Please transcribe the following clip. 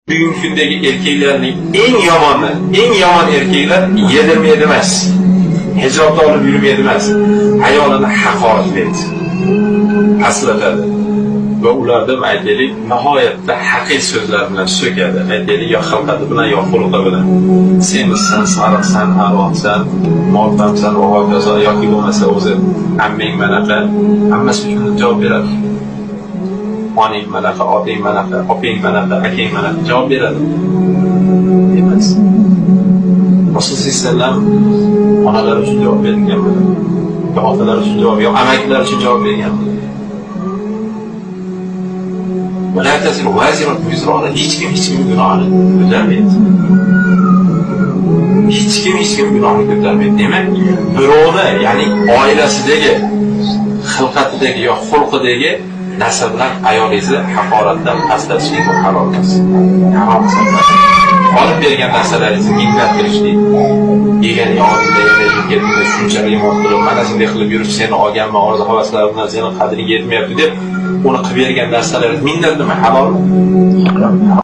Bugungi kundagi erkaklarning eng yomon erkaklar yedirmaydi emas, hijobda olib yurmaydi emas, ayolini haqoratlaydi, aslatadi va ulardan aytaylik nihoyatda haqiqiy so'zlar bilan so'kadi. Aytaylik yo xilqati bilan yo xulqi bilan. Semizsan, sariqsan, arvoqsan, motamsan va hokazo yoki bo'lmasa o'zi amming manaqa, hammasi uchun javob beradi. Oning manaqa, oting manaqa, oping manaqa, akang manaqa javob beradi. Emas. Rasululloh sallam onalar uchun javob berganlar, yo otalar uchun javob, yo amakilar uchun javob berganlar. ولا تزر وازرة وزر أخرى. Hech kim gunohini ko'tarmaydi. Hech kim gunohini ko'tarmaydi. Demak, birovni, ya'ni oilasidagi, xilqatidagi yo xulqidagi nasablar ayolingizni haqoratdan pastlatishlik harom emas. Harom hisoblanadi. Olib bergan narsalaringizni minnat qilishlik, yegan yog'ingda ketdi, shunchalik yomon qilib, mana shunday qilib yurib seni olganman, orzu havaslarim bilan seni qadriga yetmayapti deb uni qilib bergan narsalar minnat nima? Halolmi?